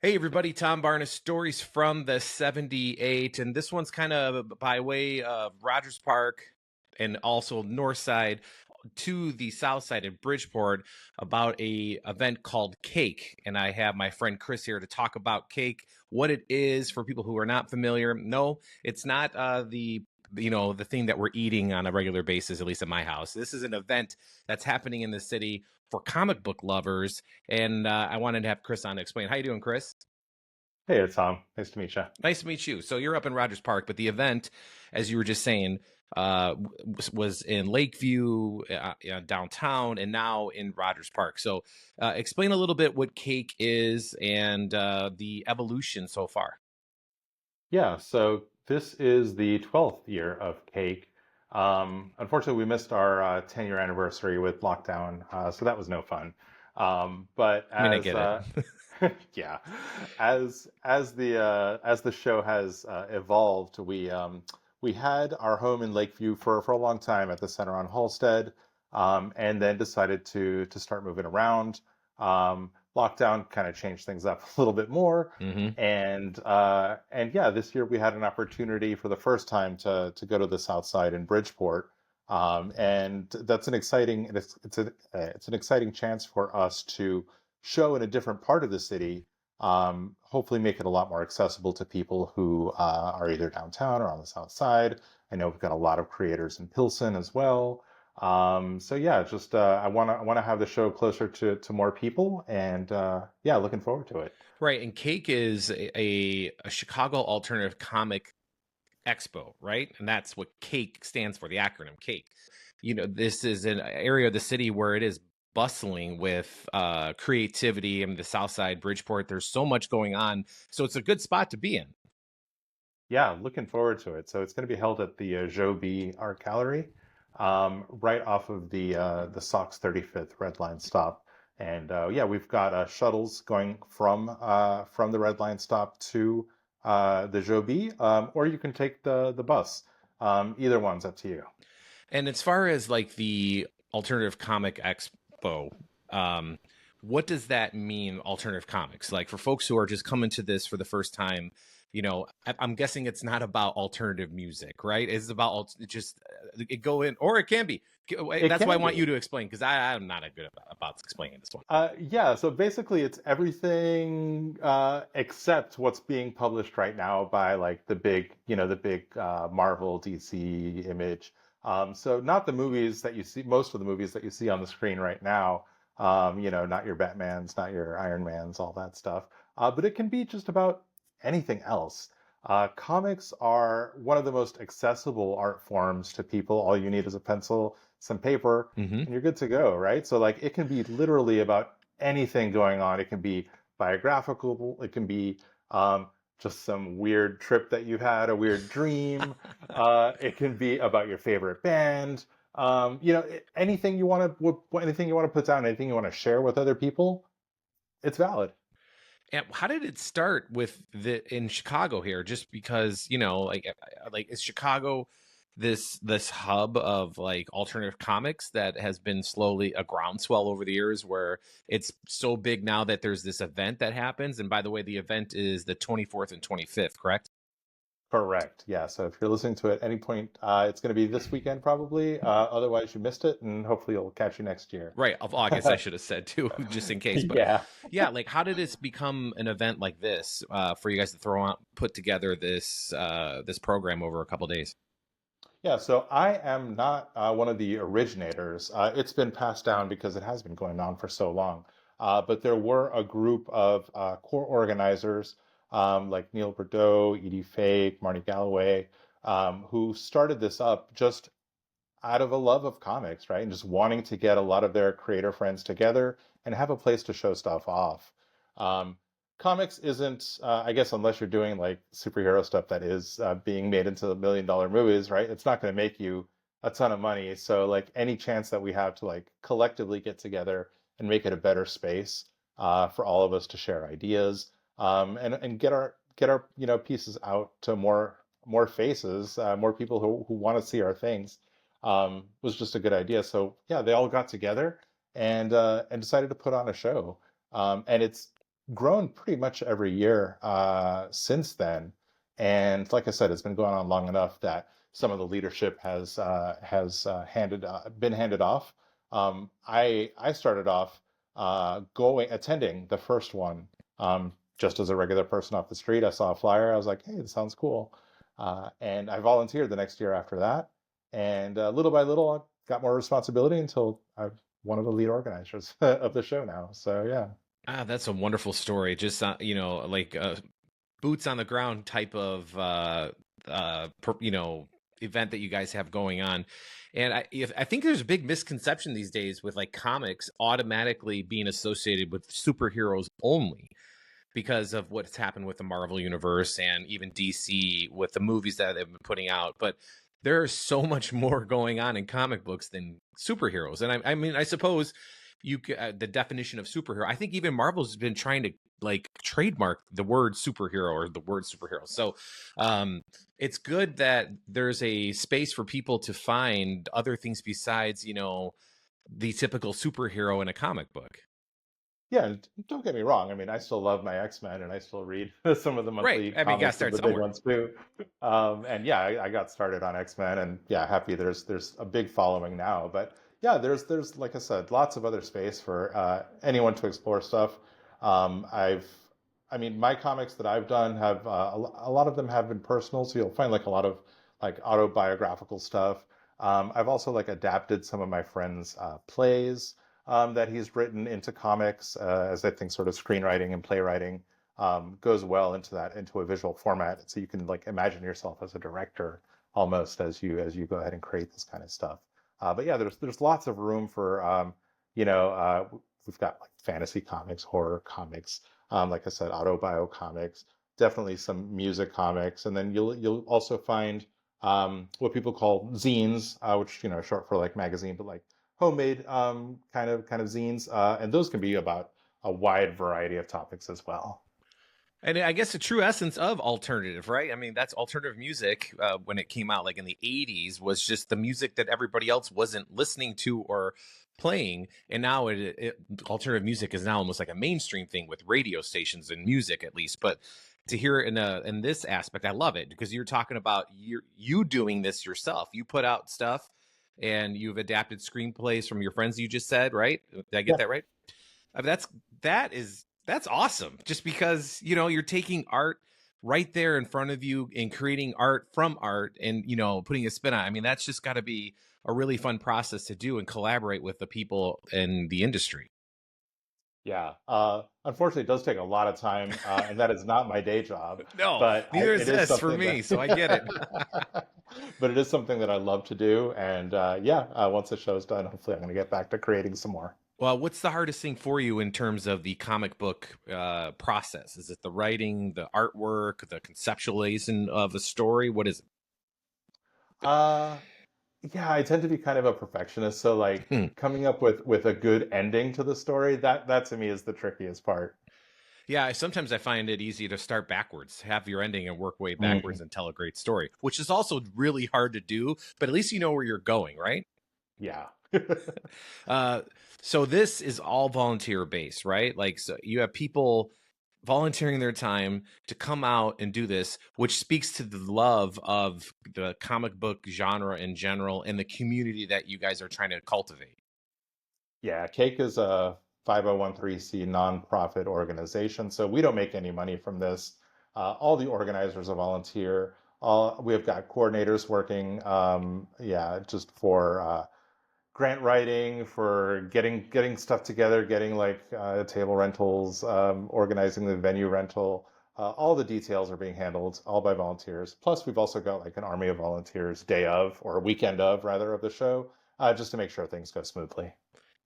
Hey everybody, Tom Barnes, stories from the 78, and this one's kind of by way of Rogers Park and also North Side to the South Side in Bridgeport about a event called Cake. And I have my friend Chris here to talk about Cake, what it is for people who are not familiar. No, it's not the thing that we're eating on a regular basis, at least at my house. This is an event that's happening in the city for comic book lovers, and I wanted to have Chris on to explain. How you doing, Chris? Hey, it's Tom. Nice to meet you. Nice to meet you. So you're up in Rogers Park, but the event, as you were just saying, was in Lakeview, downtown, and now in Rogers Park. So explain a little bit what Cake is and the evolution so far. Yeah, so this is the 12th year of Cake. Unfortunately, we missed our 10-year anniversary with lockdown, so that was no fun. But I mean, I get it. yeah, as the show has evolved, we had our home in Lakeview for a long time at the Center on Halsted, and then decided to start moving around. Lockdown kind of changed things up a little bit more, Hmm. and yeah, this year we had an opportunity for the first time to go to the South Side in Bridgeport, and that's an exciting it's an exciting chance for us to show in a different part of the city. Hopefully, make it a lot more accessible to people who are either downtown or on the South Side. I know we've got a lot of creators in Pilsen as well. So yeah, just I wanna have the show closer to more people, and yeah, looking forward to it. Right, and Cake is a Chicago Alternative Comic Expo, right? And that's what CAKE stands for, the acronym CAKE. This is an area of the city where it is bustling with creativity. I mean, the South Side, Bridgeport, there's so much going on. So it's a good spot to be in. Yeah, looking forward to it. So it's going to be held at the Joby Art Gallery, right off of the Sox 35th Red Line stop. And yeah, we've got shuttles going from the Red Line stop to the Joby, or you can take the bus. Either one's up to you. And as far as like the Alternative Comic Expo, um, what does that mean, alternative comics? Like for folks who are just coming to this for the first time, I'm guessing it's not about alternative music, right? It's about just it go in, or it can be. It That's why I can want you be. to explain because I'm not a good about explaining this one. Yeah, so basically it's everything except what's being published right now by like the big Marvel, DC, Image. So not the movies that you see, most of the movies that you see on the screen right now. Not your Batmans, not your Iron Mans, all that stuff. But it can be just about anything else. Comics are one of the most accessible art forms to people. All you need is a pencil, some paper, Hmm. and you're good to go, right? So like it can be literally about anything going on. It can be biographical. It can be just some weird trip that you've had, a weird dream. It can be about your favorite band. Anything you want to, anything you want to put down, anything you want to share with other people, it's valid. And how did it start with the in Chicago here? Just because like is Chicago this hub of like alternative comics that has been slowly a groundswell over the years, where it's so big now that there's this event that happens. And by the way, the event is the 24th and 25th, correct? Correct. Yeah. So if you're listening to it at any point, it's going to be this weekend probably. Otherwise, you missed it, and hopefully, it'll catch you next year. Right, of August, I should have said too, just in case. But Yeah. yeah, like how did this become an event like this for you guys to put together this program over a couple days? Yeah, so I am not one of the originators. It's been passed down because it has been going on for so long. But there were a group of core organizers like Neil Bordeaux, Edie Fake, Marnie Galloway, who started this up just out of a love of comics, right? And just wanting to get a lot of their creator friends together and have a place to show stuff off. Um, Comics isn't, I guess, unless you're doing like superhero stuff that is being made into $1 million movies, right? It's not going to make you a ton of money. So, like, any chance that we have to like collectively get together and make it a better space for all of us to share ideas, and get our pieces out to more faces, more people who want to see our things, was just a good idea. So yeah, they all got together and decided to put on a show. And it's grown pretty much every year since then. And like I said, it's been going on long enough that some of the leadership has been handed off. I started off going attending the first one just as a regular person off the street. I saw a flyer. I was like, hey, this sounds cool. And I volunteered the next year after that. And little by little, I got more responsibility until I'm one of the lead organizers of the show now. So yeah. Ah, that's a wonderful story. Just like boots on the ground type of event that you guys have going on. And I think there's a big misconception these days with like comics automatically being associated with superheroes only because of what's happened with the Marvel universe and even DC with the movies that they've been putting out. But there's so much more going on in comic books than superheroes. And I mean, I suppose the definition of superhero. I think even Marvel's been trying to like trademark the word superhero or the word superhero. So it's good that there's a space for people to find other things besides, the typical superhero in a comic book. Yeah, and don't get me wrong. I mean, I still love my X-Men and I still read some of the Right. monthly I mean, you got to comics of start the big somewhere. ones too. And yeah, I got started on X-Men and yeah, happy there's a big following now. But yeah, there's like I said, lots of other space for anyone to explore stuff. Um, I've, I mean, my comics that I've done have a lot of them have been personal, so you'll find like a lot of like autobiographical stuff. I've also like adapted some of my friends' plays that he's written into comics, as I think sort of screenwriting and playwriting goes well into a visual format, so you can like imagine yourself as a director almost as you go ahead and create this kind of stuff. But yeah, there's lots of room for you know we've got like fantasy comics, horror comics, like I said, autobio comics, definitely some music comics, and then you'll also find what people call zines, which short for like magazine, but like homemade kind of zines, and those can be about a wide variety of topics as well. And I guess the true essence of alternative, right? I mean, that's alternative music when it came out, like in the 80s, was just the music that everybody else wasn't listening to or playing. And now alternative music is now almost like a mainstream thing with radio stations and music, at least. But to hear it in this aspect, I love it because you're talking about you doing this yourself. You put out stuff and you've adapted screenplays from your friends. You just said, right? Did I get Yeah, that right? I mean, that's awesome. Just because you're taking art right there in front of you and creating art from art and putting a spin on it. I mean, that's just got to be a really fun process to do and collaborate with the people in the industry. yeah. Unfortunately, it does take a lot of time, and that is not my day job, No, but neither is it is this for something me, so I get it. that. But it is something that I love to do, and yeah, once the show's done, hopefully I'm going to get back to creating some more. Well, what's the hardest thing for you in terms of the comic book process? Is it the writing, the artwork, the conceptualization of a story? What is Uh, yeah, I tend to be kind of a perfectionist, so like it? coming up with a good ending to the story, that to me is the trickiest part. Yeah, sometimes I find it easy to start backwards, have your ending and work way backwards Mm, and tell a great story, which is also really hard to do, but at least you know where you're going, right? yeah. Uh, so this is all volunteer based, right? Like, so you have people volunteering their time to come out and do this, which speaks to the love of the comic book genre in general and the community that you guys are trying to cultivate. Yeah, Cake is a 501(c) nonprofit organization, so we don't make any money from this. All the organizers are volunteer. All we have got coordinators working, yeah, just for grant writing, for getting stuff together, getting like table rentals, organizing the venue rental. All the details are being handled all by volunteers. Plus, we've also got like an army of volunteers day of or weekend of rather of the show, just to make sure things go smoothly.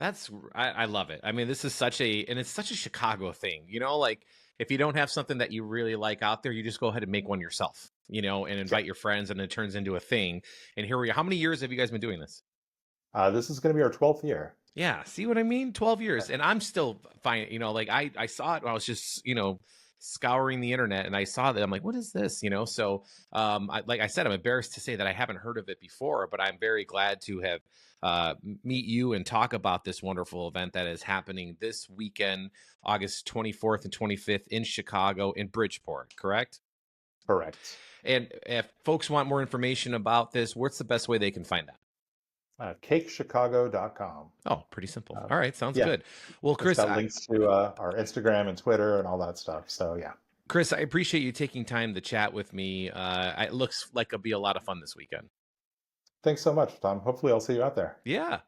I love it. I mean, this is and it's such a Chicago thing, like if you don't have something that you really like out there, you just go ahead and make one yourself, and Yeah. invite your friends and it turns into a thing. And here we are. How many years have you guys been doing this? This is going to be our 12th year. Yeah. See what I mean? 12 years. And I'm still fine. Like I saw it when I was just, scouring the internet and I saw that. I'm like, what is this? So like I said, I'm embarrassed to say that I haven't heard of it before, but I'm very glad to have meet you and talk about this wonderful event that is happening this weekend, August 24th and 25th in Chicago in Bridgeport, correct? Correct. And if folks want more information about this, what's the best way they can find that? CakeChicago.com. Oh, pretty simple. Uh, All right, sounds yeah, good. Well, it's Chris, got links to our Instagram and Twitter and all that stuff. So yeah, I appreciate you taking time to chat with me. It looks like it'll be a lot of fun this weekend. thanks so much, Tom. Hopefully, I'll see you out there. Yeah.